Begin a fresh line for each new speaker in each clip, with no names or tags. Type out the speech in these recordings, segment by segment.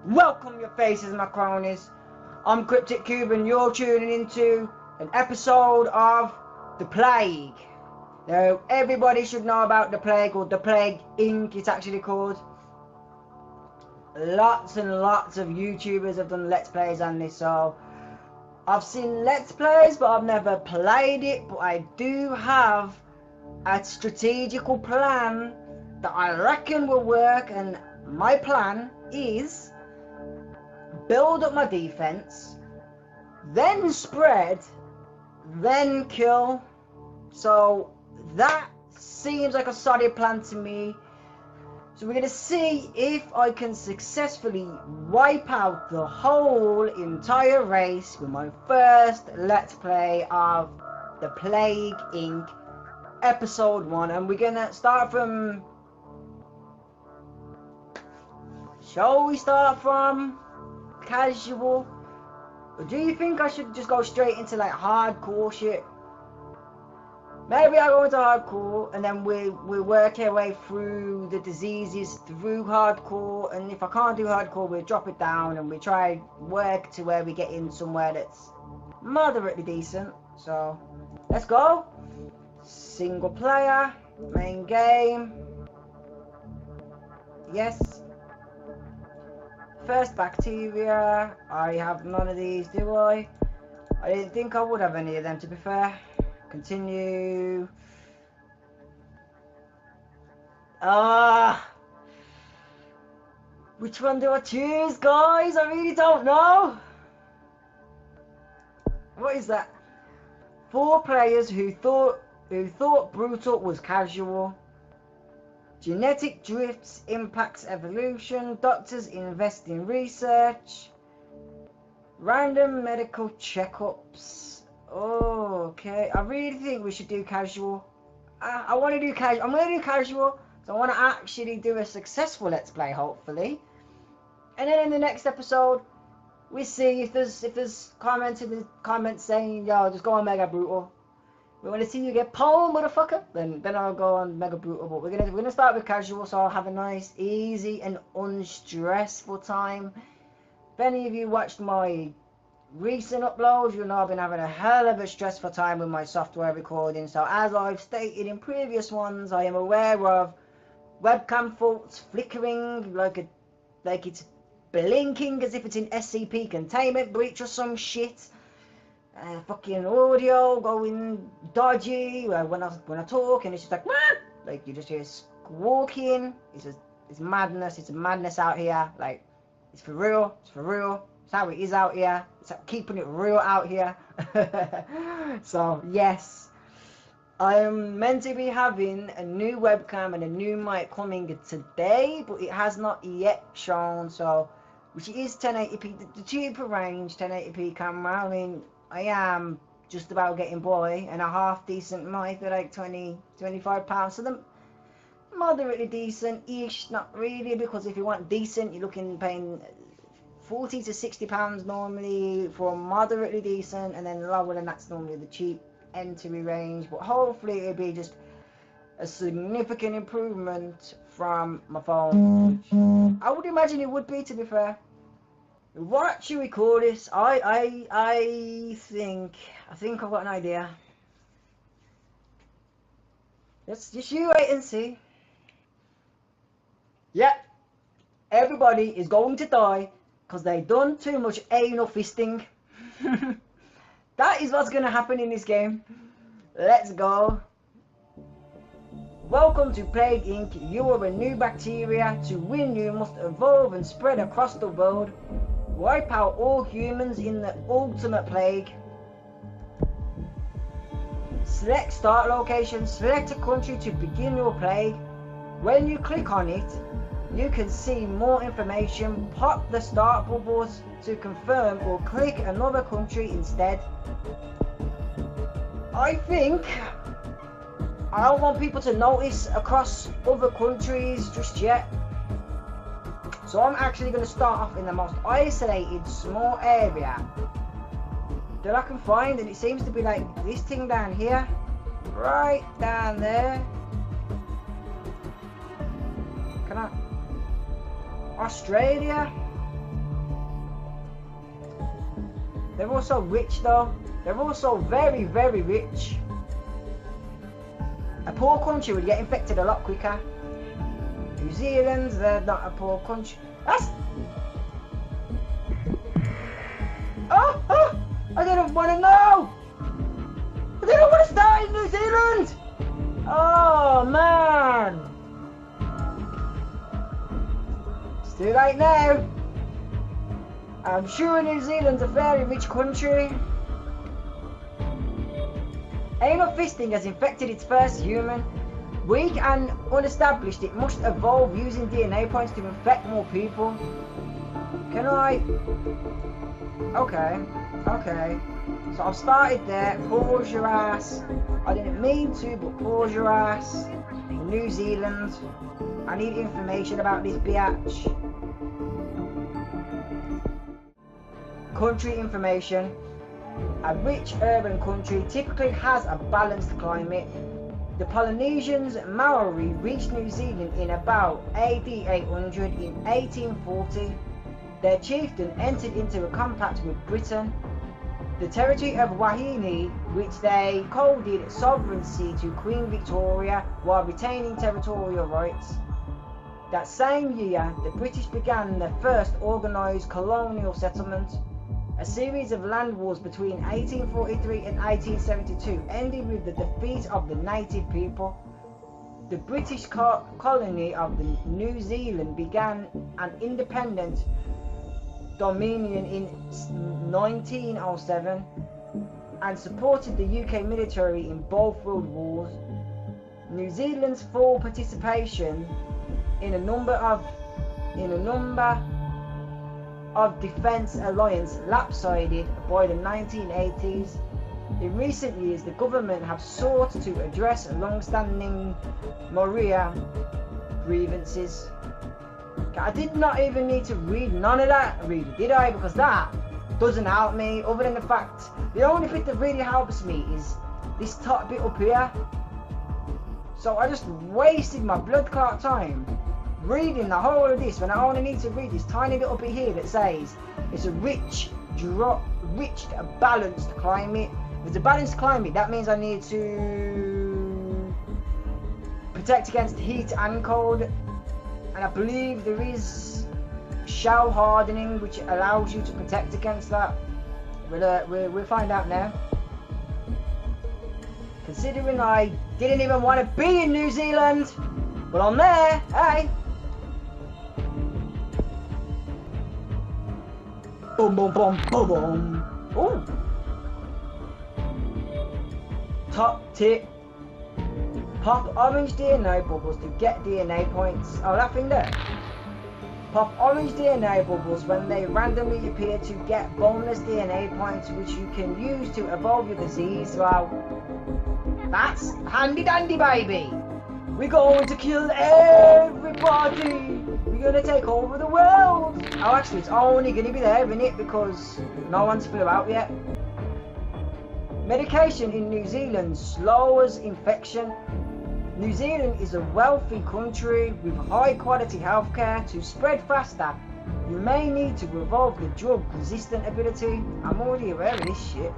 Welcome your faces, my cronies. I'm Cryptic and you're tuning into an episode of The Plague. Now, everybody should know about The Plague, or The Plague Inc. it's actually called. Lots and lots of YouTubers have done Let's Plays on this, so I've seen Let's Plays, but I've never played it. But I do have a strategical plan that I reckon will work, and my plan is build up my defense, then spread, then kill. So that seems like a solid plan to me. So we're going to see if I can successfully wipe out the whole entire race with my first Let's Play of The Plague Inc. Episode 1. And we're going to start from... Shall we start from casual? Or do you think I should just go straight into like hardcore shit? Maybe I'll go into hardcore and then we work our way through the diseases through hardcore, and if I can't do hardcore, we'll drop it down and we try work to where we get in somewhere that's moderately decent. So let's go. Single player, main game. Yes. First bacteria. I have none of these, do I? I didn't think I would have any of them, to be fair. Continue. Which one do I choose, guys? I really don't know. What is that? 4 players who thought brutal was casual. Genetic drifts impacts evolution. Doctors invest in research. Random medical checkups. Oh, okay. I really think we should do casual. I want to do casual. I'm going to do casual. So I want to actually do a successful Let's Play, hopefully. And then in the next episode, we see if there's comments in the comments saying, yo, just go on Mega Brutal. We want to see you get pwned, motherfucker. Then I'll go on Mega Brutal. But we're gonna start with casual, so I'll have a nice, easy, and unstressful time. If any of you watched my recent uploads, you'll know I've been having a hell of a stressful time with my software recording. So as I've stated in previous ones, I am aware of webcam faults, flickering like it's blinking as if it's in SCP containment breach or some shit. Fucking audio going dodgy when I talk, and it's just like you just hear squawking. It's madness. It's madness out here. Like, it's for real. It's for real. It's how it is out here. It's keeping it real out here. So yes, I am meant to be having a new webcam and a new mic coming today, but it has not yet shown. So, which is 1080p, the cheaper range 1080p camera. I mean, I am just about getting by, and a half decent mic for like £25. So the moderately decent-ish, not really, because if you want decent, you're looking paying £40 to £60 normally for moderately decent, and then lower than that's normally the cheap entry range. But hopefully it'll be just a significant improvement from my phone, which I would imagine it would be, to be fair. What should we call this? I think I've got an idea. Let's just you wait and see. Yep, everybody is going to die because they done too much anal fisting. That is what's going to happen in this game. Let's go. Welcome to Plague Inc. You are a new bacteria. To win, you must evolve and spread across the world. Wipe out all humans in the ultimate plague. Select start location. Select a country to begin your plague. When you click on it, you can see more information. Pop the start bubbles to confirm, or click another country instead. I think I don't want people to notice across other countries just yet. So I'm actually going to start off in the most isolated small area that I can find, and it seems to be like this thing down here, right down there. Can I? Australia? They're also rich though. They're also very, very rich. A poor country would get infected a lot quicker. New Zealand, they're not a poor country. That's... Oh! I didn't want to know! I didn't want to start in New Zealand! Oh, man! It's too late now. I'm sure New Zealand's a very rich country. Anal fisting has infected its first human. Weak and unestablished, it must evolve using DNA points to infect more people. Can I... Okay. So I've started there. Pause your ass. I didn't mean to, but pause your ass. New Zealand. I need information about this biatch. Country information. A rich urban country typically has a balanced climate. The Polynesians Maori reached New Zealand in about AD 800 in 1840. Their chieftain entered into a compact with Britain. The territory of Wahine, which they coded sovereignty to Queen Victoria while retaining territorial rights. That same year, the British began their first organised colonial settlement. A series of land wars between 1843 and 1872 ended with the defeat of the native people. The British colony of New Zealand began an independent dominion in 1907 and supported the UK military in both world wars. New Zealand's full participation in a number of defence alliance lopsided by the 1980s. In recent years, the government have sought to address long-standing Maori grievances. I did not even need to read none of that, really, did I? Because that doesn't help me, other than the fact, the only bit that really helps me is this top bit up here. So I just wasted my blood clot time reading the whole of this when I only need to read this tiny little bit here that says it's a rich, balanced climate. If it's a balanced climate, that means I need to protect against heat and cold, and I believe there is shell hardening which allows you to protect against that. We'll find out now. Considering I didn't even want to be in New Zealand, but I'm there, hey! Boom, boom, boom, boom, boom. Ooh. Top tip. Pop orange DNA bubbles to get DNA points. Oh, that thing there. Pop orange DNA bubbles when they randomly appear to get bonus DNA points which you can use to evolve your disease. Well, that's handy dandy, baby. We're going to kill everybody. We're going to take over the world. Oh, actually, it's only going to be there, isn't it? Because no one's flew out yet. Medication in New Zealand slows infection. New Zealand is a wealthy country with high quality healthcare. To spread faster, you may need to evolve the drug resistant ability. I'm already aware of this shit.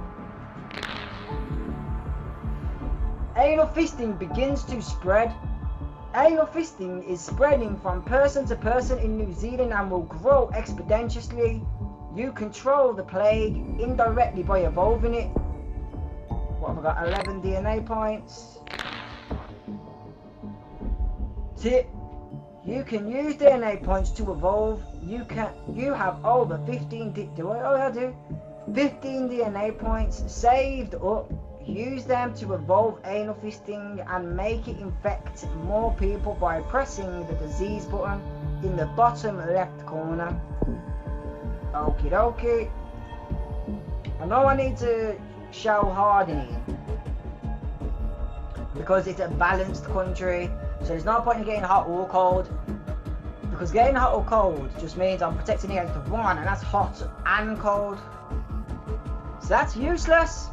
Anal fisting begins to spread. Anal fisting is spreading from person to person in New Zealand and will grow exponentially. You control the plague indirectly by evolving it. What have I got? 11 DNA points. Tip: you can use DNA points to evolve. You have over 15 15 DNA points saved up. Use them to evolve anal fisting and make it infect more people by pressing the disease button in the bottom left corner. Okie dokie. I know I need to show hardening because it's a balanced country, so there's no point in getting hot or cold, because getting hot or cold just means I'm protecting against one, and that's hot and cold, so that's useless.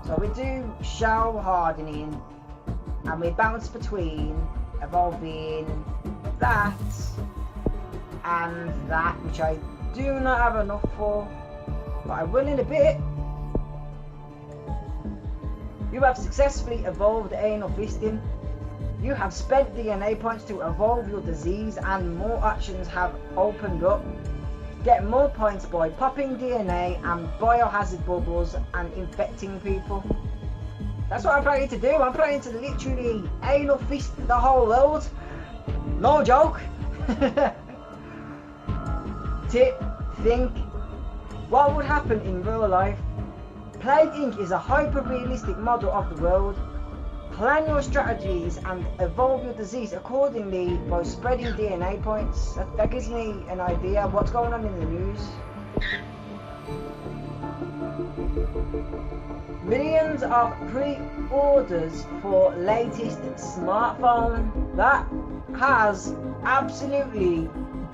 So we do show hardening and we bounce between evolving that and that, which I do not have enough for. but I will in a bit. You have successfully evolved anal fisting. You have spent DNA points to evolve your disease, and more options have opened up. Get more points by popping DNA and biohazard bubbles and infecting people. That's what I'm planning to do. I'm planning to literally anal fist the whole world. No joke. Tip, think. What would happen in real life? Plague Inc. is a hyper-realistic model of the world. Plan your strategies and evolve your disease accordingly by spreading DNA points. That gives me an idea of what's going on in the news. Millions of pre-orders for latest smartphone. That has absolutely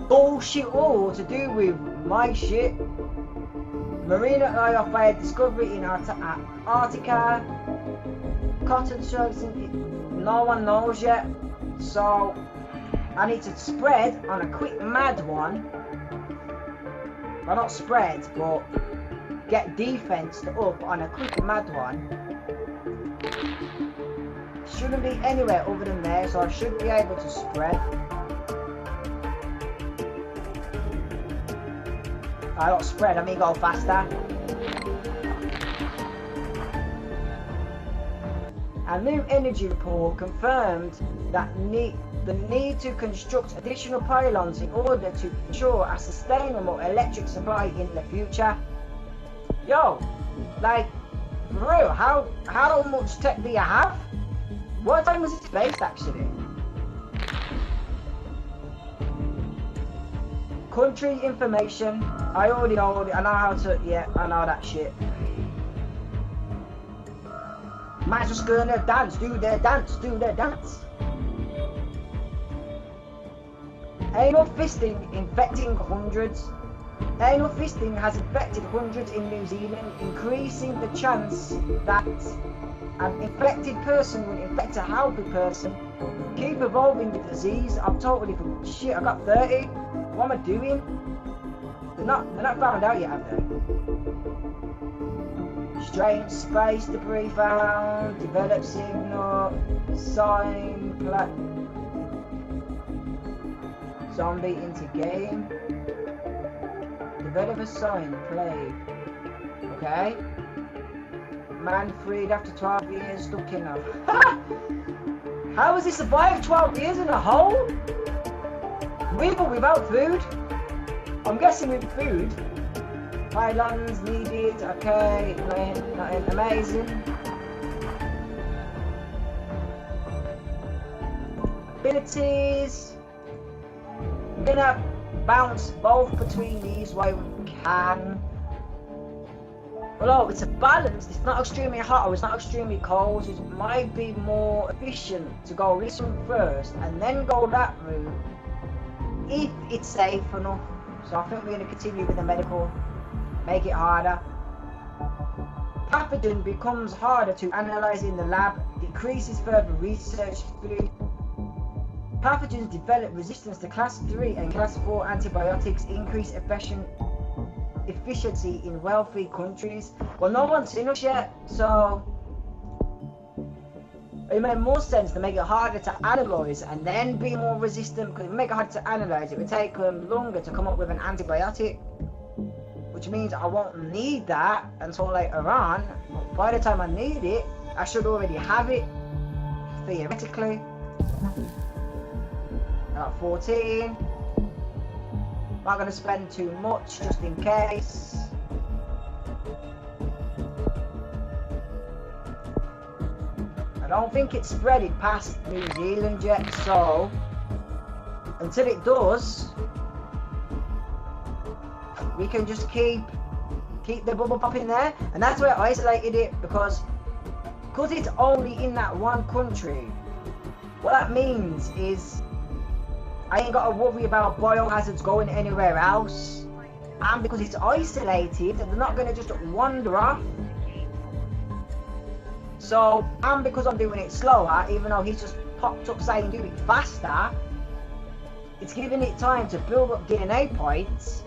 bullshit all to do with my shit. Marina IFA discovery in Antarctica. Cotton shirts, no one knows yet. So I need to spread on a quick mad one. Well, not spread, but get defense up on a quick mad one. Shouldn't be anywhere other than there, so I should be able to spread. I don't spread, I mean go faster. A new energy report confirmed that the need to construct additional pylons in order to ensure a sustainable electric supply in the future. Yo, like, bro, how much tech do you have? What time was it based actually? Country information. I already know it. I know how to. Yeah, I know that shit. Man's just gonna dance, do their dance, do their dance. Anal fisting infecting hundreds. Anal fisting has infected hundreds in New Zealand, increasing the chance that an infected person will infect a healthy person. Keep evolving the disease. I'm totally shit. I got 30. What am I doing? They're not found out yet, have they? Strange space debris found. Develop signal. Sign. Zombie into game. Develop a sign. Play. Okay. Man freed after 12 years. Stuck in a. How has he survived 12 years in a hole? With or without food? I'm guessing with food. Pylons needed, okay, nothing amazing. Abilities. I'm gonna bounce both between these while we can. Although it's a balance, it's not extremely hot or it's not extremely cold, so it might be more efficient to go this one first and then go that route if it's safe enough. So I think we're going to continue with the medical, make it harder. Pathogen becomes harder to analyze in the lab, decreases further research through. Pathogens develop resistance to class 3 and class 4 antibiotics, increase efficiency in wealthy countries. Well, no one's seen us yet, so it made more sense to make it harder to analyze and then be more resistant, because if we make it harder to analyze, it would take longer to come up with an antibiotic, which means I won't need that until later on. By the time I need it, I should already have it, theoretically. 14. Not going to spend too much just in case. I don't think it's spreading past New Zealand yet, so until it does, we can just keep the bubble popping there. And that's why I isolated it, because it's only in that one country. What that means is I ain't got to worry about biohazards going anywhere else, and because it's isolated, they're not going to just wander off. So, and because I'm doing it slower, even though he's just popped up saying do it faster, it's giving it time to build up DNA points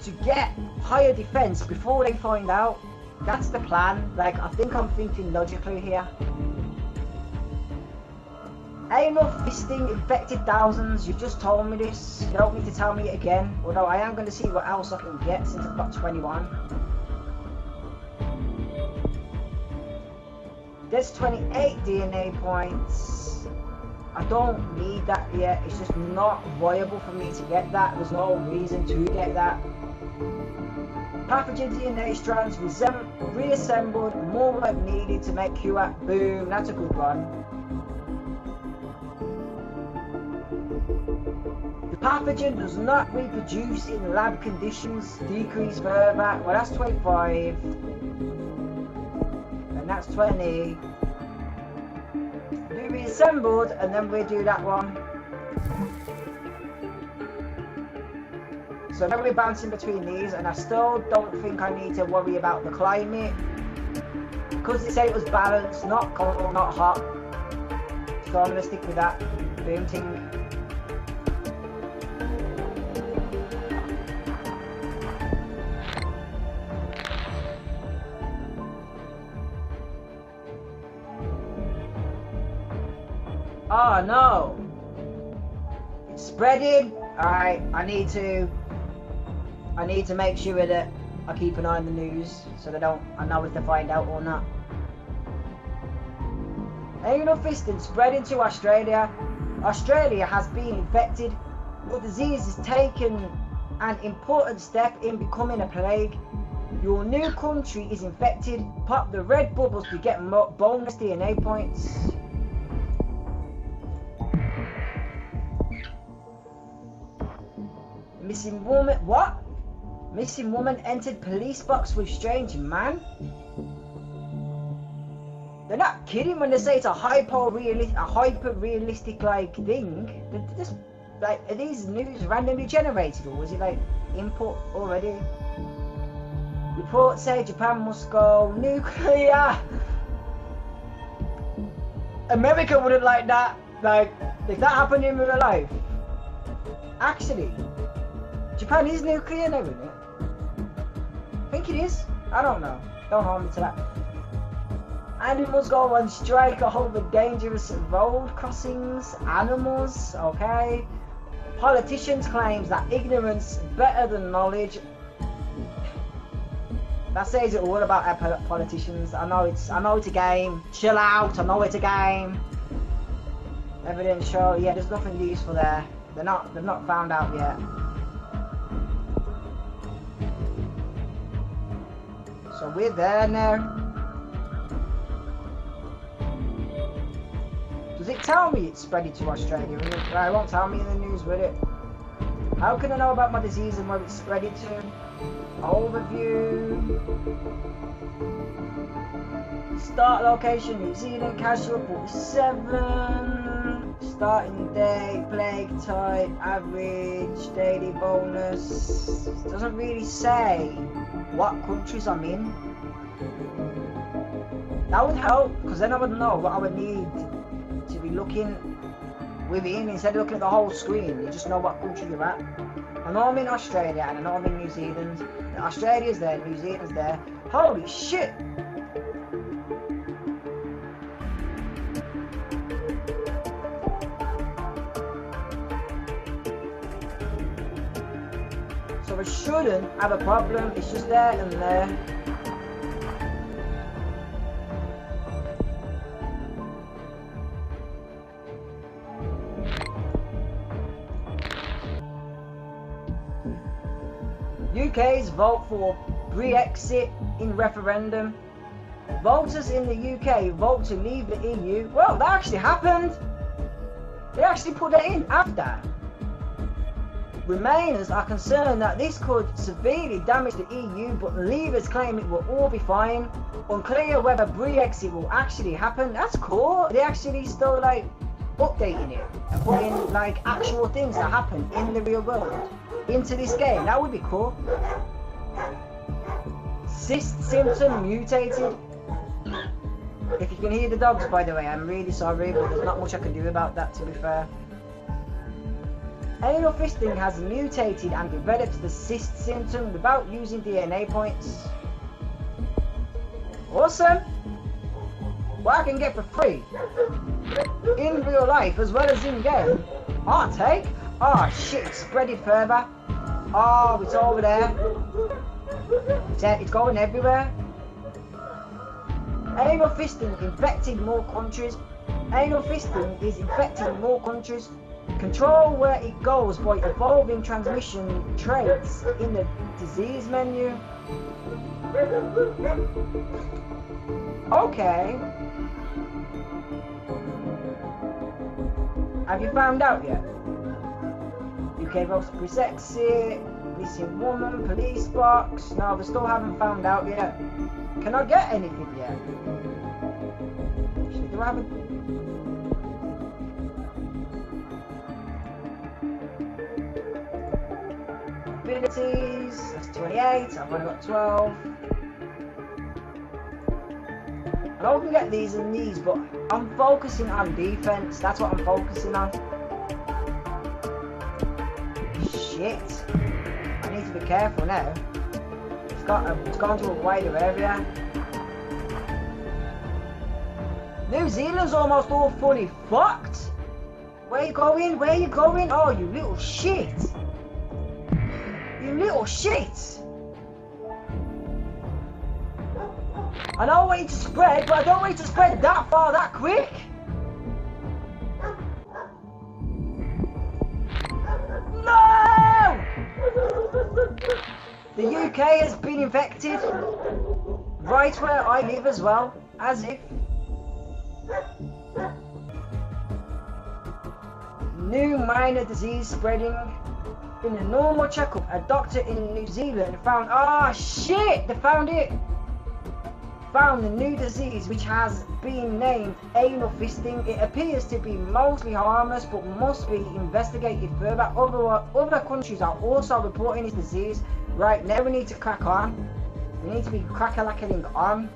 to get higher defense before they find out. That's the plan. Like, I think I'm thinking logically here. Enough fisting infected thousands. You've just told me this. You don't need to tell me it again. Although I am going to see what else I can get since I've got 21. There's 28 DNA points. I don't need that yet. It's just not viable for me to get that. There's no reason to get that. Pathogen DNA strands reassembled. More work needed to make QAP. Boom. That's a good one. The pathogen does not reproduce in lab conditions. Decrease further. Well, that's 25. And that's 20. Do reassembled, and then we do that one. So now we're bouncing between these, and I still don't think I need to worry about the climate. Because it said it was balanced, not cold, not hot. So I'm going to stick with that. Boom ting. Oh no! It's spreading! Alright, I need to make sure that I keep an eye on the news so I know if they find out or not. Anal fisting spreading to Australia. Australia has been infected. The disease has taken an important step in becoming a plague. Your new country is infected. Pop the red bubbles to get bonus DNA points. Missing woman. What? Missing woman entered police box with strange man. They're not kidding when they say it's a hyper-realistic like thing. They're just like, are these news randomly generated, or was it like input already? Reports say Japan must go nuclear. America wouldn't like that. Like, if that happened in real life. Actually, Japan is nuclear now, isn't it? I think it is. I don't know. Don't hold me to that. Animals go on strike over dangerous road crossings. Animals, okay. Politicians claims that ignorance better than knowledge. That says it all about our politicians. I know it's a game. Chill out. I know it's a game. Evidence show. Yeah, there's nothing useful there. They've not found out yet. So we're there now. Does it tell me it's spreading to Australia? It won't tell me in the news, will it? How can I know about my disease and where it's spreading to? Overview. Start location, New Zealand, casual 47. Starting day, plague type, average, daily bonus. It doesn't really say what countries I'm in. That would help, because then I would know what I would need to be looking within instead of looking at the whole screen. You just know what country you're at. I know I'm in Australia and I know I'm in New Zealand. Australia's there, New Zealand's there. Holy shit! So I shouldn't have a problem, it's just there and there. UK's vote for Brexit in referendum. Voters in the UK vote to leave the EU. Well, that actually happened. They actually put it in after. Remainers are concerned that this could severely damage the EU, but Leavers claim it will all be fine. Unclear whether Brexit will actually happen. That's cool. They actually still like updating it and putting like actual things that happen in the real world into this game. That would be cool. Cyst symptom mutated. If you can hear the dogs, by the way, I'm really sorry, but there's not much I can do about that, to be fair. Anal fisting has mutated and developed the cyst symptom without using DNA points. Awesome! What I can get for free in real life as well as in game. I'll take. Oh shit, it's spreading further. Oh, it's over there. It's going everywhere. Anal fisting infecting more countries. Anal fisting is infecting more countries. Control where it goes by evolving transmission traits in the disease menu. Okay. Have you found out yet? UK votes Brexit, missing woman, police box. No, they still haven't found out yet. Can I get anything yet? Do I have a... abilities? That's 28. I've only got 12. I know we can get these and these, but I'm focusing on defense. That's what I'm focusing on. Shit. I need to be careful now. It's gone to a wider area. New Zealand's almost all fully fucked. Where you going? Where you going? Oh, you little shit. You little shit. I don't want you to spread, but I don't want you to spread that far that quick. No! The UK has been infected. Right where I live as well. As if. New minor disease spreading. In a normal checkup, a doctor in New Zealand found... Ah, shit! They found it! Found the new disease which has been named anal fisting. It appears to be mostly harmless but must be investigated further. Other countries are also reporting this disease. Right, now we need to crack on. We need to be crack-a-lacking on.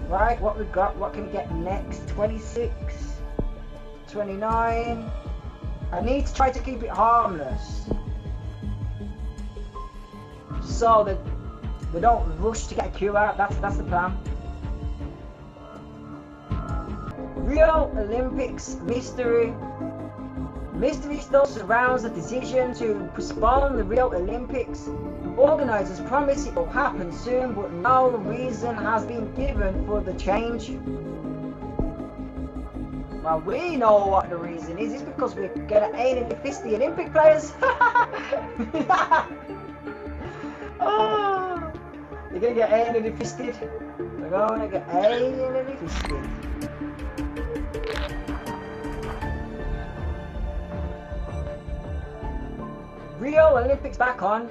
Right, what we got? What can we get next? 26, 29. I need to try to keep it harmless, so that we don't rush to get a cure out. That's the plan. Rio Olympics mystery. Mystery still surrounds the decision to postpone the Rio Olympics. Organisers promise it will happen soon, but no reason has been given for the change. Well, we know what the reason is. It's because we're gonna anally fist the Olympic players. Oh, you're gonna get anally fisted. We're gonna get anally fisted. Rio Olympics back on.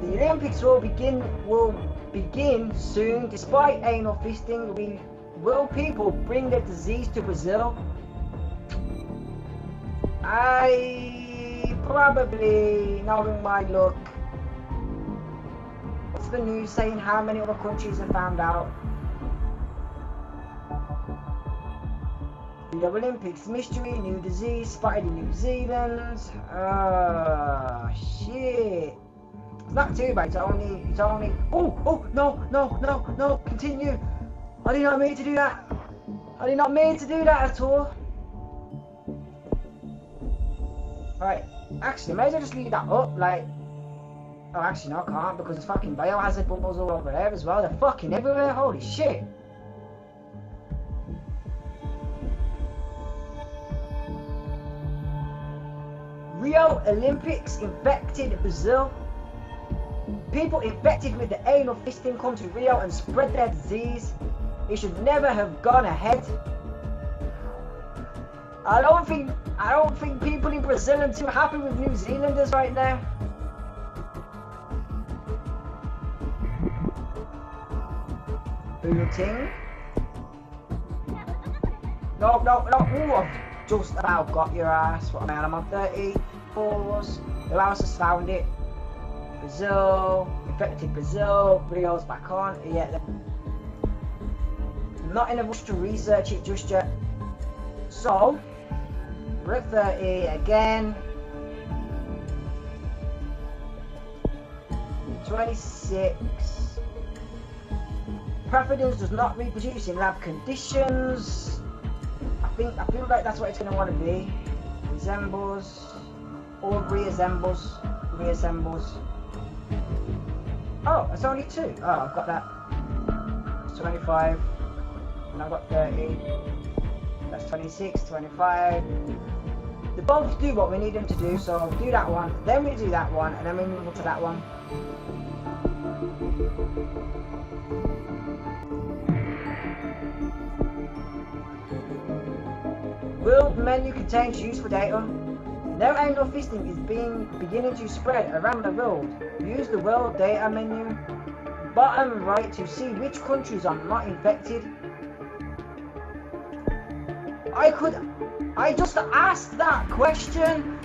The Olympics will begin soon. Despite anal fisting, will people bring the disease to Brazil? I probably, knowing my luck. What's the news saying? How many other countries have found out? The Olympics mystery, new disease spotted in New Zealand. Shit. It's not too bad. It's only. Oh, no. Continue. I did not mean to do that. I did not mean to do that at all. Right, actually, may as well just leave that up, like... Oh, actually, no, I can't, because there's fucking biohazard bubbles all over there as well. They're fucking everywhere, holy shit. Rio Olympics infected Brazil. People infected with the anal fisting come to Rio and spread their disease. It should never have gone ahead. I don't think people in Brazil are too happy with New Zealanders right now. Booting. No. Ooh, I've just about got your ass. What, man? I'm on 34s. Who else has found it? Brazil. Infected Brazil. Rio's back on. Yeah. I'm not in a rush to research it just yet. So, We're at 30 again. 26. Pathogens does not reproduce in lab conditions. I feel like that's what it's going to want to be. Resembles or reassembles. Oh, it's only 2. Oh, I've got that. It's 25. And I've got 30. That's 26, 25. They both do what we need them to do, so I'll do that one, then we do that one, and then we move on to that one. World menu contains useful data. No anal fisting is beginning to spread around the world. Use the world data menu, bottom right, to see which countries are not infected. I just asked that question.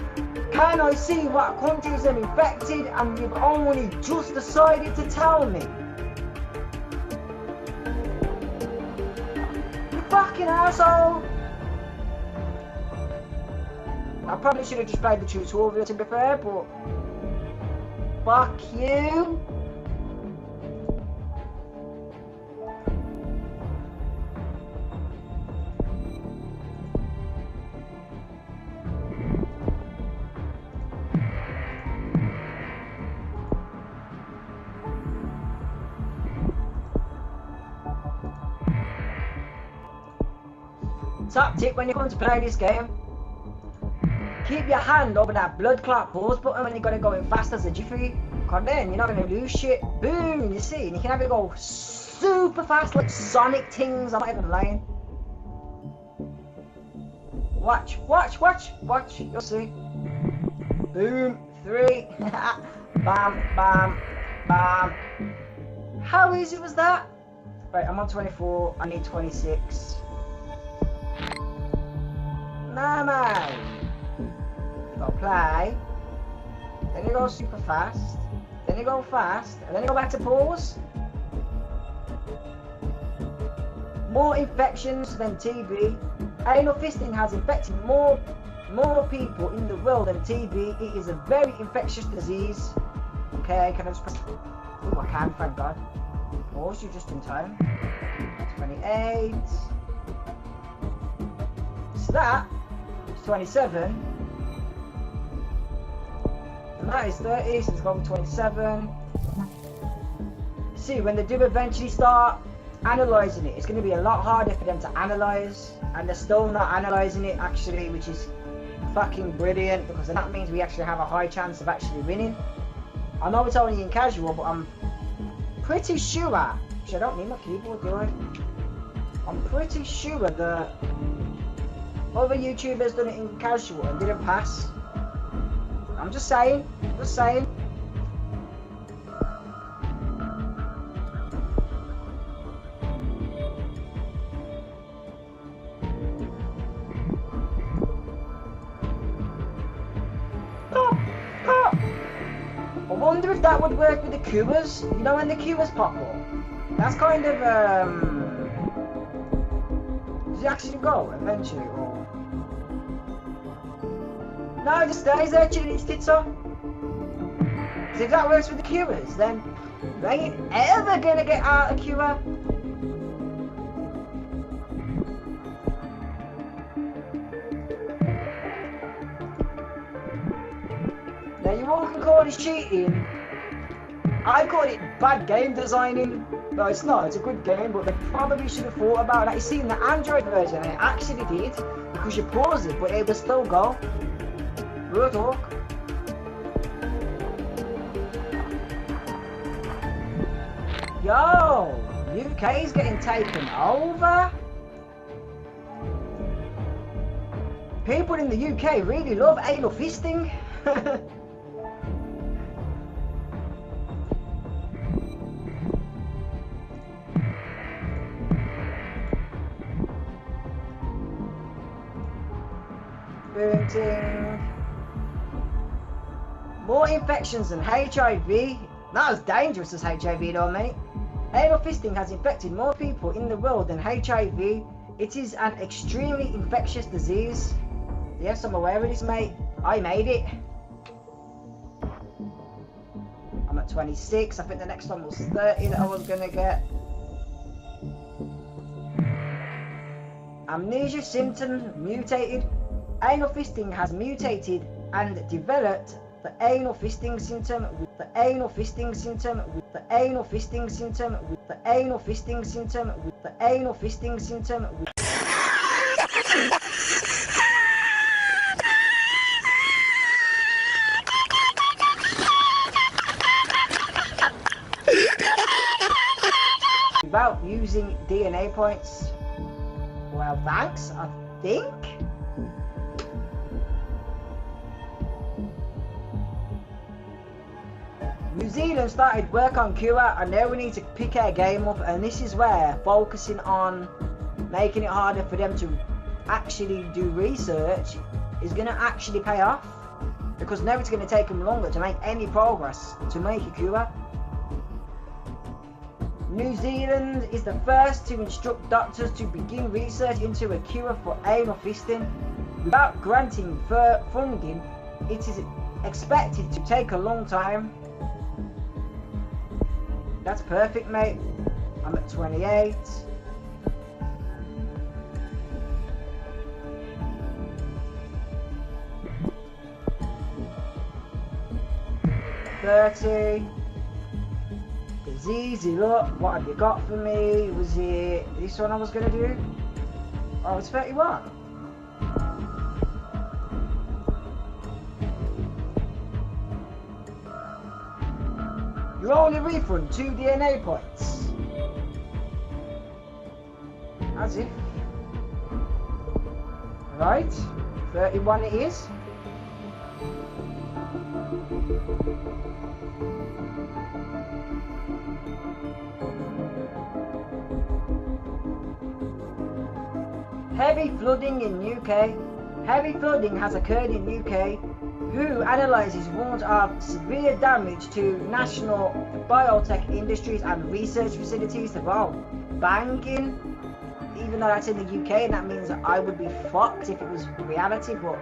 Can I see what countries are infected? And you've only just decided to tell me. You fucking asshole. I probably should have just played the tutorial, to be fair, but fuck you. Top tip when you come to play this game: keep your hand over that blood clot pause button when you got it going fast as a jiffy. Cause then you're not gonna lose shit. Boom, you see, and you can have it go super fast like Sonic things. I'm not even lying. Watch, you'll see. Boom, 3. Bam, bam, bam. How easy was that? Right, I'm on 24, I need 26. Nah, man. You go play, then you go super fast, then you go fast, and then you go back to pause. More infections than TB. Anal fisting has infected more people in the world than TB. It is a very infectious disease. Okay, can I just press? Oh, I can, thank God. Pause, you just in time. 28. So that is 27. And that is 30, so let's go with 27. See, when they do eventually start analysing it, it's going to be a lot harder for them to analyse, and they're still not analysing it actually, which is fucking brilliant, because that means we actually have a high chance of actually winning. I know it's only in casual, but I'm pretty sure, actually I don't need my keyboard, do I? I'm pretty sure that other YouTubers done it in casual and didn't pass. I'm just saying, I wonder if that would work with the cures. You know when the cures pop up? That's kind of, does it actually go eventually, or? No, it just stays there chilling its tits off. Because if that works with the cures, then they ain't ever gonna get out of cure. Now you all can call this cheating. I call it bad game designing. No, it's not. It's a good game, but they probably should have thought about that. You see, in the Android version, it actually did, because you pause it, but it will still go. Real talk. Yo, UK is getting taken over. People in the UK really love anal fisting. More infections than HIV. Not as dangerous as HIV though, mate. Anal fisting has infected more people in the world than HIV. It is an extremely infectious disease. Yes, I'm aware of this, mate. I made it. I'm at 26. I think the next one was 30 that I was gonna get. Amnesia symptom mutated. Anal fisting has mutated and developed the anal fisting symptom with the anal fisting symptom with the anal fisting symptom with the anal fisting symptom with the anal fisting symptom with without using DNA points. Well, thanks, I think. New Zealand started work on cure, and now we need to pick our game up, and this is where focusing on making it harder for them to actually do research is going to actually pay off, because now it's going to take them longer to make any progress to make a cure. New Zealand is the first to instruct doctors to begin research into a cure for anal fisting. Without granting funding, it is expected to take a long time. That's perfect, mate. I'm at 28. $30. It's easy, look. What have you got for me? Was it this one I was going to do? Oh, it's 31. You only refund 2 DNA points. As if. Right, 31 it is. Heavy flooding in UK. Heavy flooding has occurred in UK. WHO analyses warns of severe damage to national biotech industries and research facilities. Wow, banking. Even though that's in the UK, and that means that I would be fucked if it was reality, but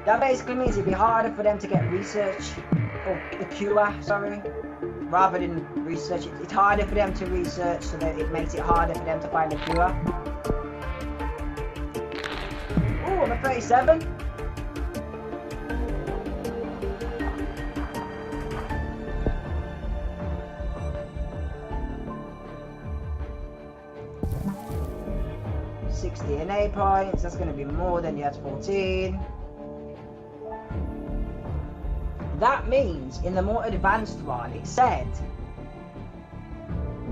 that basically means it'd be harder for them to get research, or the cure, sorry, rather than research. It's harder for them to research, so that it makes it harder for them to find a cure. Oh, I'm at 37. DNA points, that's going to be more than you had 14. That means in the more advanced one, it said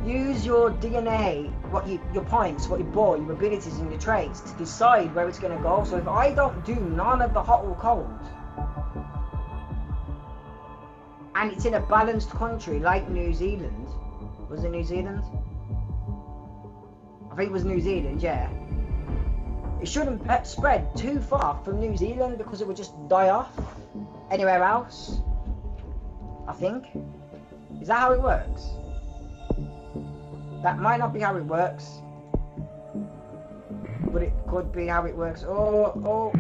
use your DNA, your points, what you bought, your abilities and your traits to decide where it's going to go. So if I don't do none of the hot or cold, and it's in a balanced country like New Zealand, was it New Zealand? I think it was New Zealand, yeah. It shouldn't spread too far from New Zealand because it would just die off anywhere else, I think. Is that how it works? That might not be how it works, but it could be how it works. Oh,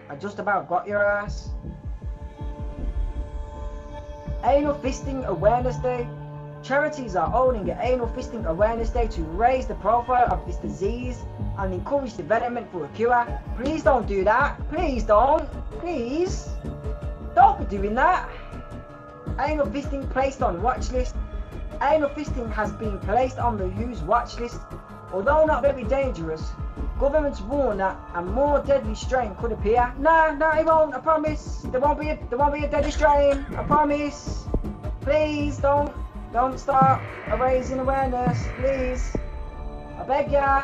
I just about got your ass. Anal Fisting Awareness Day. Charities are holding an Anal Fisting Awareness Day to raise the profile of this disease and encourage development for a cure. Please don't do that. Please don't. Please. Don't be doing that. Anal fisting placed on watch list. Anal fisting has been placed on the WHO's watch list. Although not very dangerous, governments warn that a more deadly strain could appear. No, it won't. I promise. There won't be a deadly strain. I promise. Please don't start raising awareness. Please. I beg ya.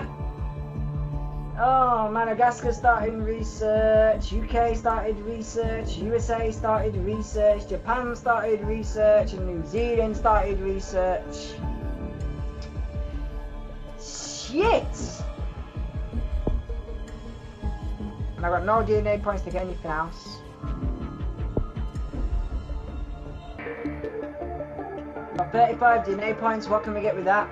Oh, Madagascar started research, UK started research, USA started research, Japan started research, and New Zealand started research. Shit! And I got no DNA points to get anything else. Got 35 DNA points, what can we get with that?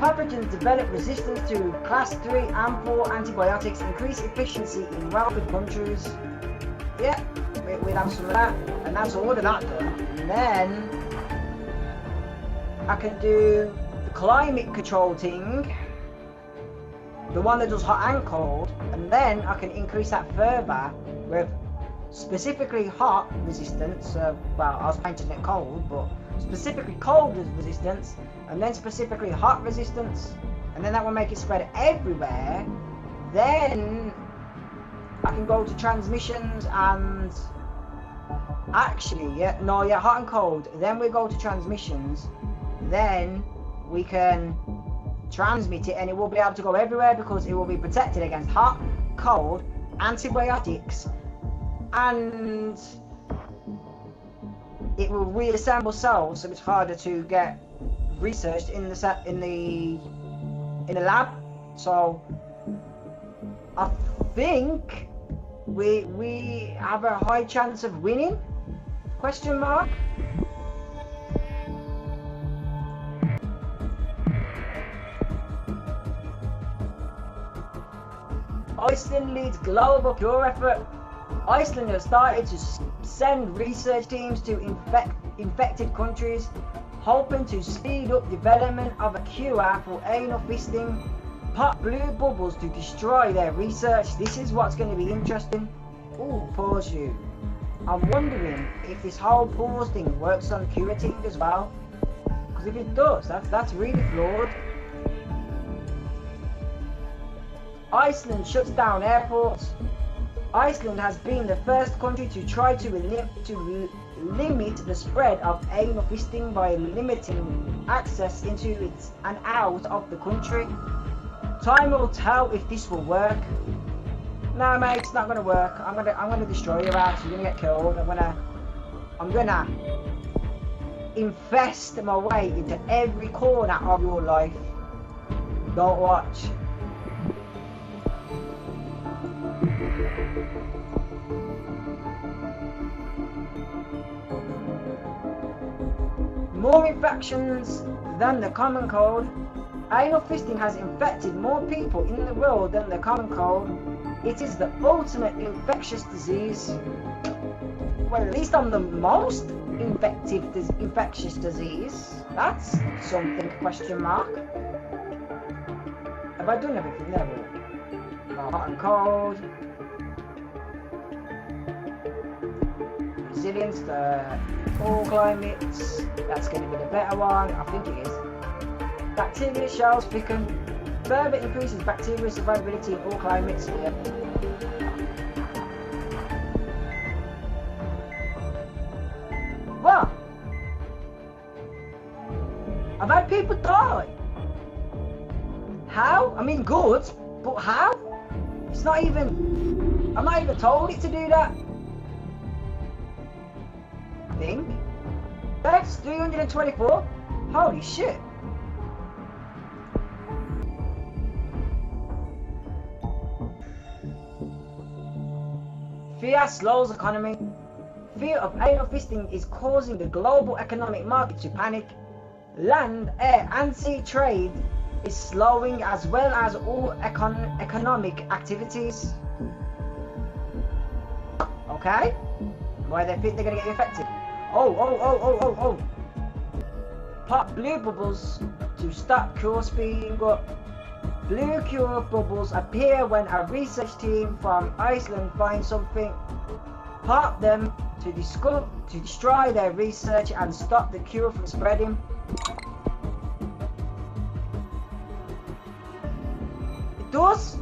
Pathogens develop resistance to class 3 and 4 antibiotics, increase efficiency in wealthy countries. Yeah, we'll have some of that, and that's all of that done. And then I can do the climate control thing, the one that does hot and cold, and then I can increase that further with specifically hot resistance. Well, I was painting it cold, but specifically cold resistance, and then specifically hot resistance, and then that will make it spread everywhere. Then I can go to transmissions and actually, hot and cold. Then we go to transmissions. Then we can transmit it, and it will be able to go everywhere because it will be protected against hot, cold, antibiotics, and it will reassemble cells, so it's harder to get researched in the lab. So I think we have a high chance of winning? Question mark. Iceland leads global cure effort. Iceland has started to send research teams to infected countries, hoping to speed up development of a cure for anal fisting. Pop blue bubbles to destroy their research. This is what's going to be interesting. Ooh, pause you. I'm wondering if this whole pause thing works on Cryptic as well. Because if it does, that's really flawed. Iceland shuts down airports. Iceland has been the first country to try to limit the spread of anal fisting by limiting access into it and out of the country. Time will tell if this will work. No, mate, it's not gonna work. I'm gonna destroy your house. You're gonna get killed. I'm gonna infest my way into every corner of your life. Don't watch. More infections than the common cold. Anal fisting has infected more people in the world than the common cold. It is the ultimate infectious disease. Well, at least I'm the most infectious disease. That's something, question mark. Have I done everything there? Hot and cold. Resilience to all climates. That's going to be the better one. I think it is. Bacteria shells thicken. Further increases bacteria survivability in all climates. Yeah. What? I've had people die. How? I mean, good, but how? It's not even. I'm not even told it to do that. I think. That's 324. Holy shit. Fear slows economy. Fear of anal fisting is causing the global economic market to panic. Land, air, and sea trade is slowing, as well as all economic activities. Okay? Why they think they're gonna get infected? Oh. Pop blue bubbles to stop cure speeding up. Blue cure bubbles appear when a research team from Iceland finds something. Pop them to destroy their research and stop the cure from spreading. It does.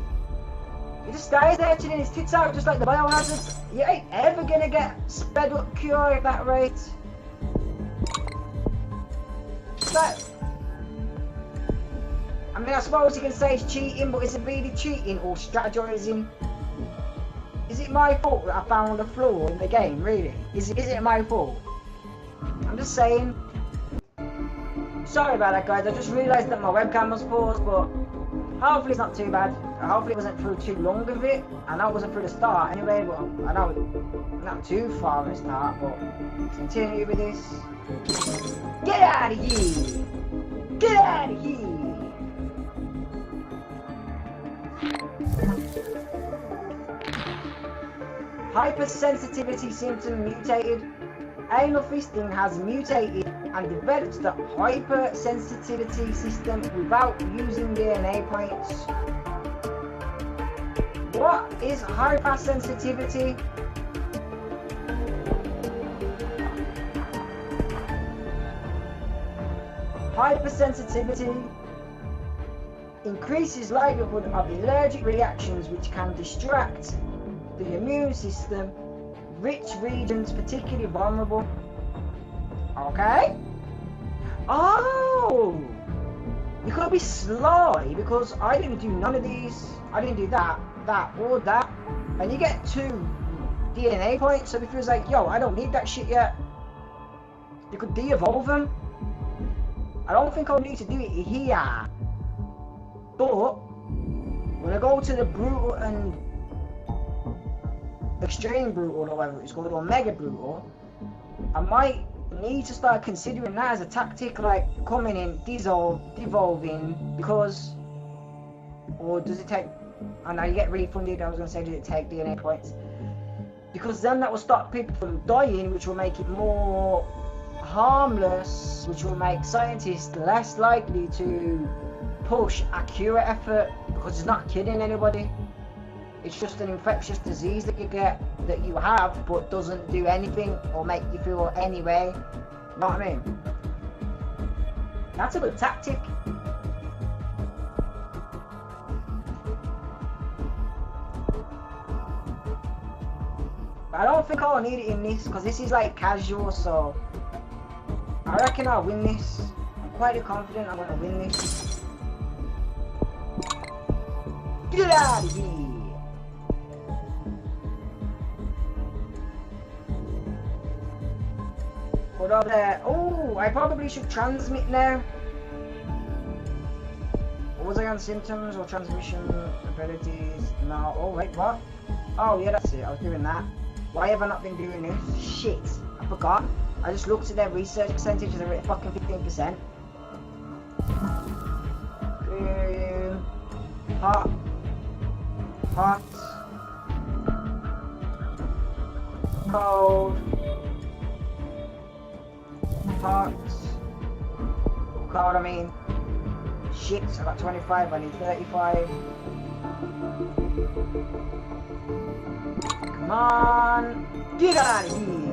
It just stays there chilling its tits out just like the biohazard. You ain't ever gonna get sped up cure at that rate. But I mean, I suppose you can say it's cheating, but is it really cheating or strategizing? Is it my fault that I found a flaw in the game, really? Is it my fault? I'm just saying. Sorry about that, guys. I just realised that my webcam was paused, but hopefully it's not too bad. Hopefully it wasn't through too long of it. I know it wasn't through the start anyway, but I know it's not too far in the start, but continue with this. Get out of here! Get out of here! Hypersensitivity symptom mutated. Anal fisting has mutated and developed the hypersensitivity system without using DNA points. What is hypersensitivity? Hypersensitivity increases likelihood of allergic reactions which can distract the immune system, rich regions particularly vulnerable. Okay? Oh! You could be sly because I didn't do none of these. I didn't do that, or that. And you get 2 DNA points, so if it was like, yo, I don't need that shit yet, you could de-evolve them. I don't think I'll need to do it here. But when I go to the brutal and extreme brutal, or whatever it's called, or mega brutal, I might need to start considering that as a tactic, like coming in, devolving, because, or does it take, and now you get refunded, I was going to say, does it take DNA points? Because then that will stop people from dying, which will make it more harmless, which will make scientists less likely to push a cure effort, because it's not killing anybody. It's just an infectious disease that you get, that you have, but doesn't do anything or make you feel any way. You know what I mean? That's a good tactic. I don't think I'll need it in this, because this is like casual, so I reckon I'll win this. I'm quite confident I'm going to win this. Get out of here! Put up there. Oh, I probably should transmit now. What was I on? Symptoms or transmission abilities? No. Oh, wait, what? Oh, yeah, that's it. I was doing that. Why have I not been doing this? Shit. I forgot. I just looked at their research percentage and they're at fucking 15%. Hot. Hot. Cold. Hot. Cold, I mean. Shit, I got 25, I need 35. Come on. Get out of here.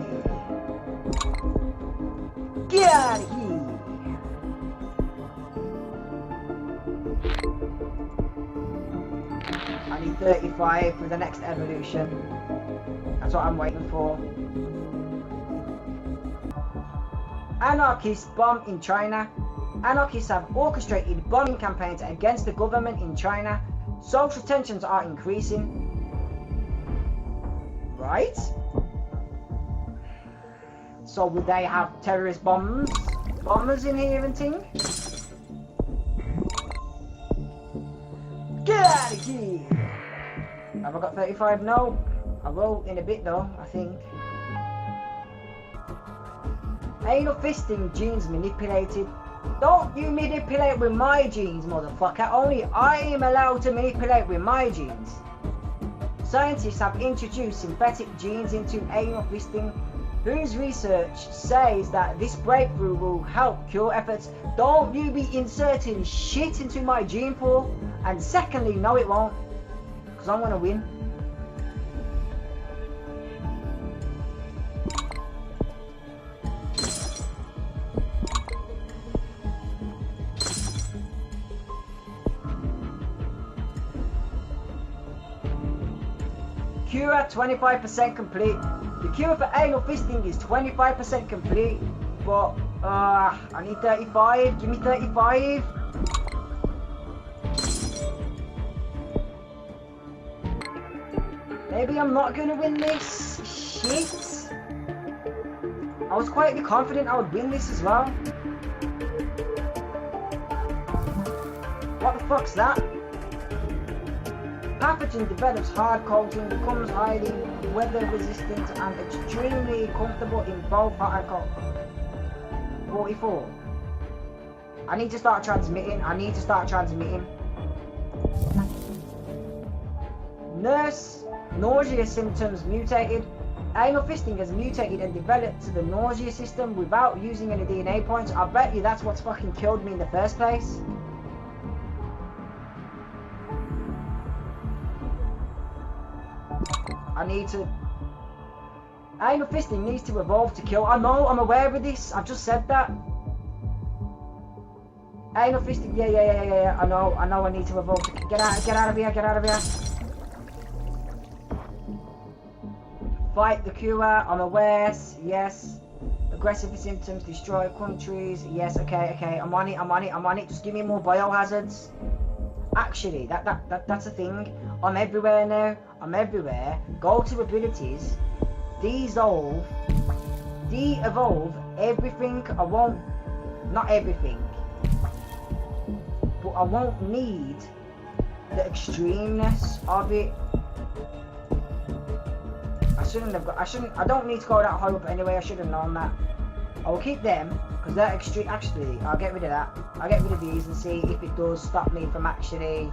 Get out of here. I need 35 for the next evolution. That's what I'm waiting for. Anarchists bomb in China. Anarchists have orchestrated bombing campaigns against the government in China. Social tensions are increasing. Right? So would they have terrorist bombers in here and thing? Get out of here! Have I got 35? No. I will in a bit though, I think. Anal fisting genes manipulated. Don't you manipulate with my genes, motherfucker. Only I am allowed to manipulate with my genes. Scientists have introduced synthetic genes into anal fisting, whose research says that this breakthrough will help cure efforts. Don't you be inserting shit into my gene pool. And secondly, no it won't, because I'm gonna win. Cure 25% complete. The cure for anal fisting is 25% complete, but I need 35. Give me 35. Maybe I'm not gonna win this. Shit. I was quite confident I would win this as well. What the fuck's that? Pathogen develops hard coating, becomes highly weather resistant and extremely comfortable in both hot and cold. 44. I need to start transmitting. Nurse, nausea symptoms mutated. Anal fisting has mutated and developed to the nausea system without using any DNA points. I bet you that's what's fucking killed me in the first place. I need to... Anal fisting needs to evolve to kill. I know, I'm aware of this. I've just said that. Anal fisting, yeah. I know I need to evolve to... Get out of here. Fight the cure, I'm aware, yes. Aggressive symptoms, destroy countries, yes, okay. I'm on it. Just give me more biohazards. Actually, that's a thing. I'm everywhere now. Go to abilities. De-evolve everything. I won't, not everything, but I won't need the extremeness of it. I don't need to go that high up anyway. I should have known that. I'll keep them because they're extreme. Actually, I'll get rid of that. I'll get rid of these and see if it does stop me from actually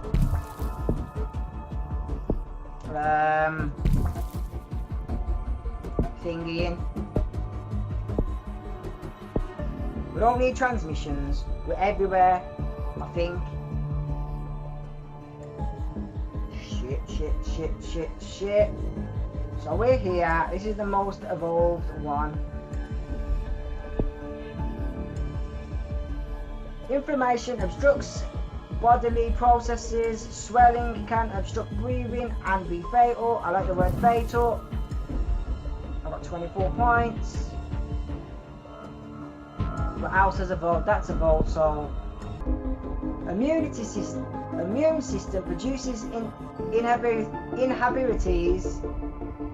thingying. We don't need transmissions. We're everywhere, I think. Shit. So we're here. This is the most evolved one. Inflammation obstructs bodily processes. Swelling can obstruct breathing and be fatal. I like the word fatal. I got 24 points. What else has evolved? That's evolved. So immune system produces inhibitors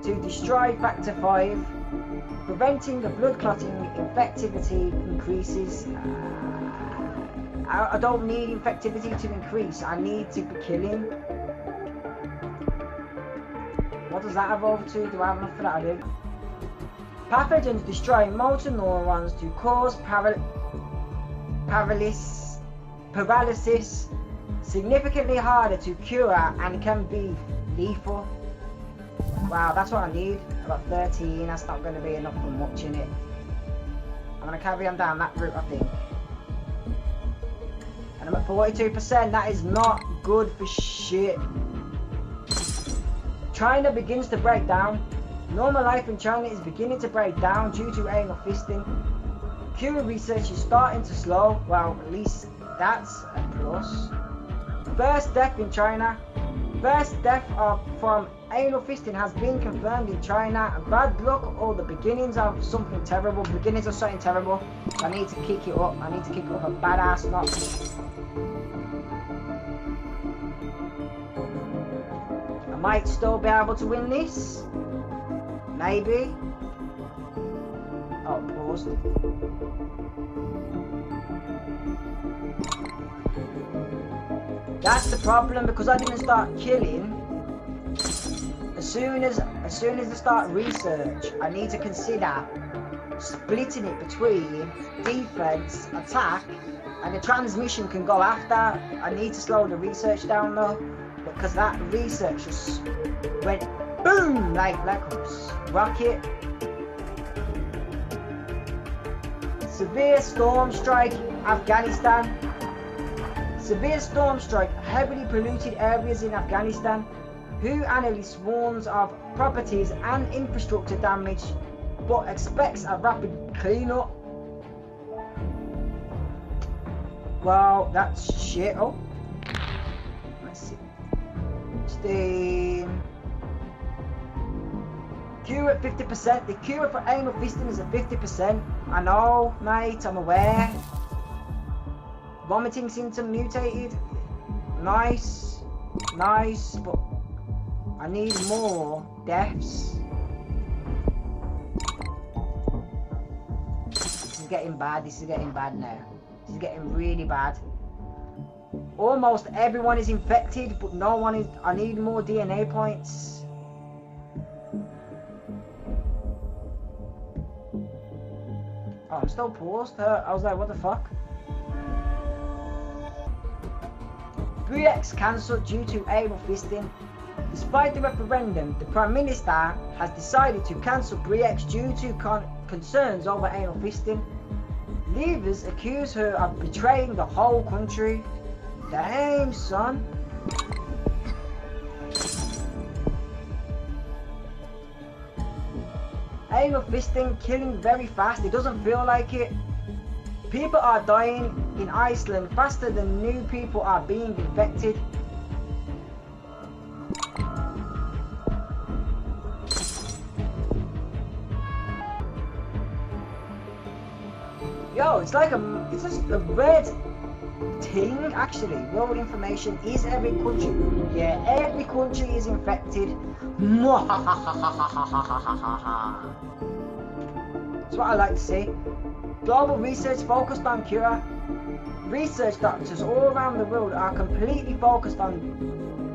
to destroy factor 5, preventing the blood clotting. Infectivity increases. I don't need infectivity to increase. I need to be killing. What does that evolve to? Do I have enough for that? I do. Pathogens destroy motor neurons to cause paralysis, significantly harder to cure and can be lethal. Wow, that's what I need. I got 13. That's not going to be enough for much in it. I'm going to carry on down that route, I think. And I'm at 42%. That is not good for shit. China begins to break down. Normal life in China is beginning to break down due to anal fisting. Cure research is starting to slow. Well, at least that's a plus. First death in China. First death from anal fisting has been confirmed in China. Bad luck or the beginnings of something terrible. Beginnings of something terrible. I need to kick it up. I need to kick it up a badass notch. I might still be able to win this. Maybe. Oh, paused. That's the problem, because I didn't start killing. As soon as they start research, I need to consider splitting it between defense, attack, and the transmission can go after. I need to slow the research down though, because that research just went boom like a rocket. Severe storm strike Afghanistan. Severe storm strike heavily polluted areas in Afghanistan. WHO analysts warns of properties and infrastructure damage, but expects a rapid cleanup. Well, that's shit. Oh, let's see. Steam. Cure at 50%. The cure for anal fisting is at 50%. I know, mate. I'm aware. Vomiting symptom mutated. Nice, but I need more deaths. This is getting bad. This is getting bad now. This is getting really bad. Almost everyone is infected, but no one is. I need more DNA points. Oh, I'm still paused. I was like, what the fuck? 3x cancelled due to anal fisting. Despite the referendum, the Prime Minister has decided to cancel Brexit due to concerns over anal fisting. Leavers accuse her of betraying the whole country. Damn, son. Anal fisting killing very fast. It doesn't feel like it. People are dying in Iceland faster than new people are being infected. Yo, it's just a red thing actually. World information is every country. Yeah, every country is infected. That's what I like to see. Global research focused on cure. Research doctors all around the world are completely focused on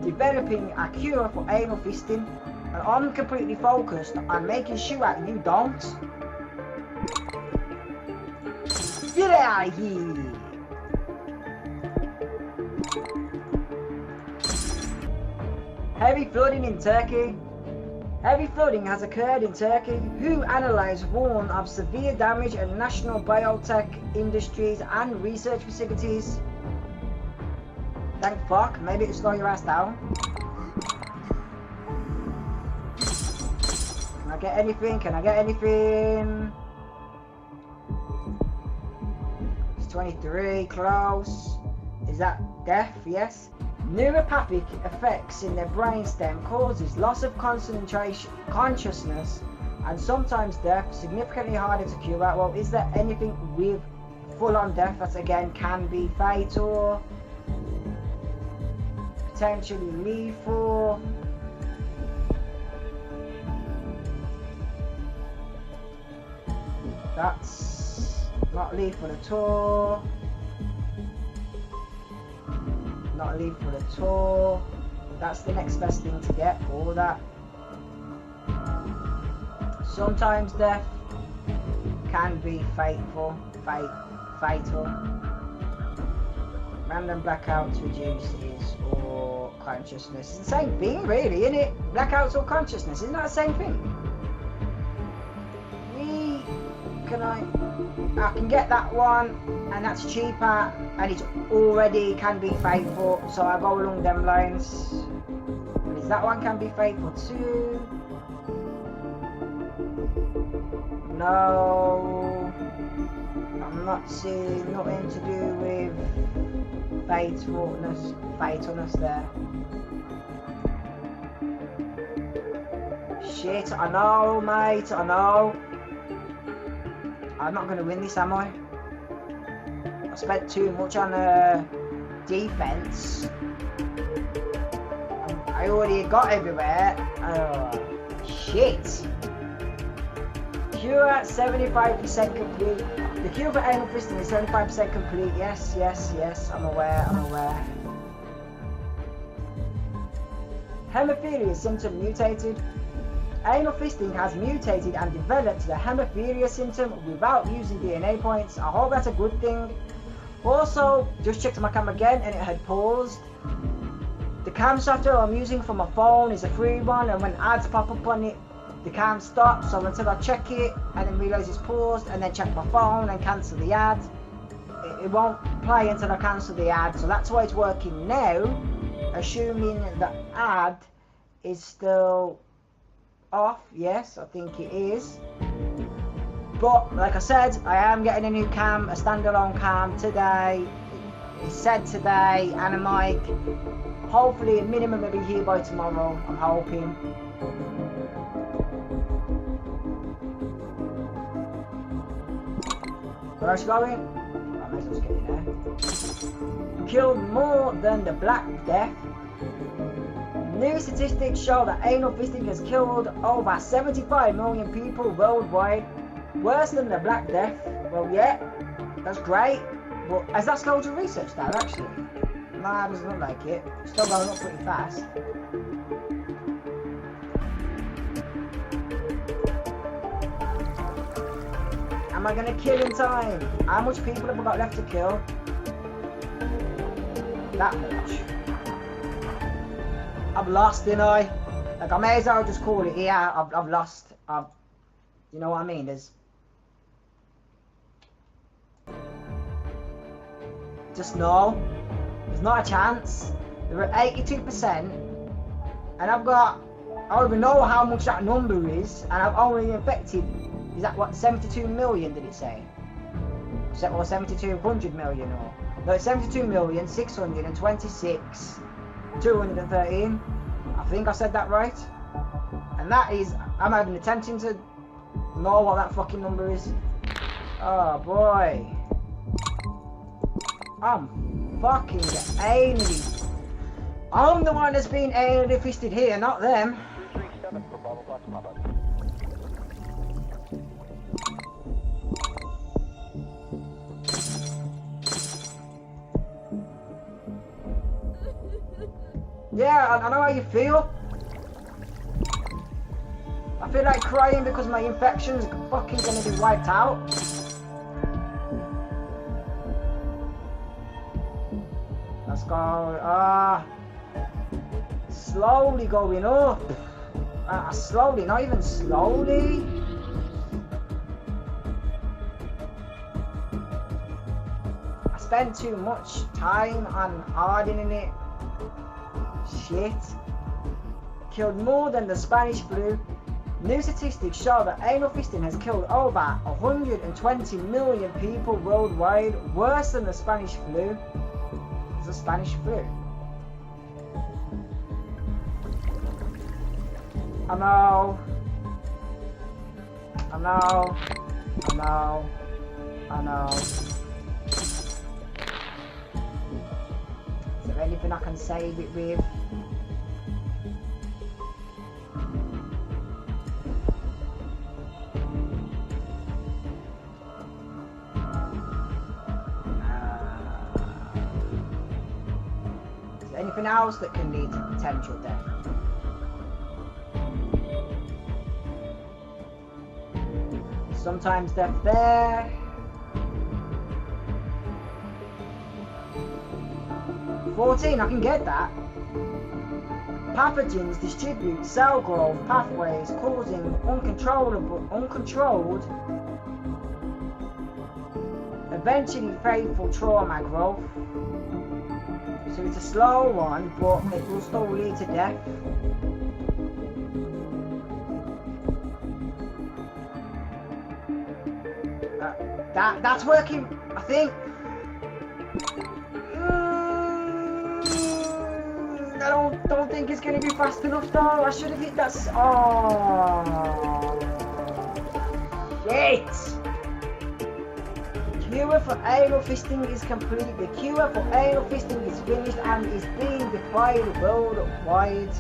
developing a cure for anal fisting. And I'm completely focused on making sure you don't. Get out of here! Heavy flooding in Turkey. Heavy flooding has occurred in Turkey. WHO analysts warn of severe damage at national biotech industries and research facilities. Thank fuck, maybe it'll slow your ass down. Can I get anything? Can I get anything? 23, close. Is that death? Yes. Neuropathic effects in their brainstem causes loss of concentration, consciousness, and sometimes death. Significantly harder to cure. Well, is there anything with full-on death that again can be fatal, potentially lethal? That's not lethal at all. Not lethal at all. That's the next best thing to get. All that. Sometimes death can be fatal. Random blackouts reduces or consciousness. It's the same thing, really, isn't it? Blackouts or consciousness, isn't that the same thing? I can get that one, and that's cheaper, and it already can be faithful, so I go along them lines. And is that one can be faithful too? No, I'm not seeing nothing to do with fatalness there. Shit, I know, mate, I know. I'm not going to win this, am I? I spent too much on defense. I already got everywhere. Oh, shit. Cure 75% complete. The cure for anal fisting is 75% complete. Yes. I'm aware. Hemophilia symptom mutated. Anal fisting has mutated and developed the hemophilia symptom without using DNA points. I hope that's a good thing. Also, just checked my cam again and it had paused. The cam software I'm using for my phone is a free one, and when ads pop up on it, the cam stops. So until I check it and then realise it's paused and then check my phone and cancel the ad, it won't play until I cancel the ad. So that's why it's working now, assuming the ad is still off. Yes, I think it is. But like I said, I am getting a new cam, a standalone cam today. It's said today, and a mic. Hopefully a minimum will be here by tomorrow, I'm hoping. Where else going? I might as well just get in there. Killed more than the Black Death. New statistics show that anal fisting has killed over 75 million people worldwide. Worse than the Black Death. Well, yeah, that's great. But has that slowed your research down, actually? Nah, it doesn't look like it. It's still going up pretty fast. Am I going to kill in time? How much people have I got left to kill? That much. I've lost, didn't I? Like, I may as well just call it here. I've lost. You know what I mean? There's just no. There's not a chance. They're at 82%, and I've got. I don't even know how much that number is, and I've only infected. Is that what, 72 million? Did it say? Or 7,200 million? Or no, it's 72,626,213. I think I said that right. And that is, I'm even attempting to know what that fucking number is. Oh boy. I'm fucking anally. I'm the one that's been anally fisted here, not them.
237 for Bravo Plus, Papa.
Yeah, I know how you feel. I feel like crying because my infection's fucking gonna be wiped out. Let's go. Slowly going up. Slowly, not even slowly. I spend too much time on hardening it. Shit. Killed more than the Spanish flu. New statistics show that anal fisting has killed over 120 million people worldwide, worse than the Spanish flu. It's the Spanish flu. I know. I know. I know. I know. Is there anything I can save it with? Is there anything else that can lead to potential death? Sometimes death there. $14, I can get that. Pathogens distribute cell growth pathways, causing uncontrolled, eventually fatal trauma growth. So it's a slow one, but it will still lead to death. That's working, I think. I don't think it's gonna be fast enough though. I should have hit that. Oh shit! Cure for anal fisting is complete. The cure for anal fisting is finished and is being deployed worldwide.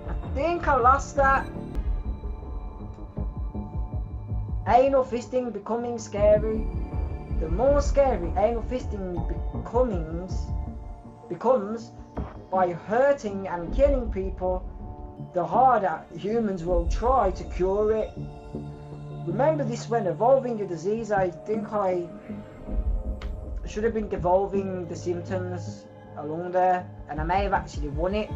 I think I lost that. Anal fisting becoming scary. The more scary anal fisting becomes by hurting and killing people, the harder humans will try to cure it. Remember this when evolving a disease. I think I should have been devolving the symptoms along there, and I may have actually won it.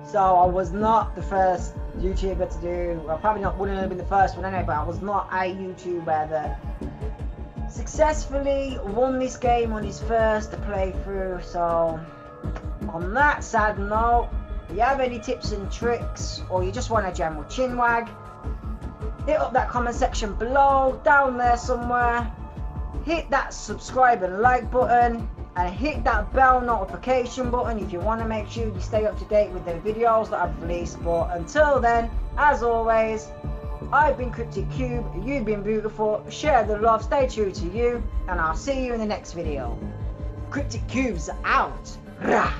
So I was not the first YouTuber to do, well, probably not, wouldn't have been the first one anyway, but I was not a YouTuber that successfully won this game on his first playthrough. So on that sad note, if you have any tips and tricks, or you just want a general chinwag, hit up that comment section below, down there somewhere. Hit that subscribe and like button, and hit that bell notification button if you want to make sure you stay up to date with the videos that I've released. But until then, as always, I've been Cryptic Cube, you've been beautiful, share the love, stay true to you, and I'll see you in the next video. Cryptic Cube's out. Rah!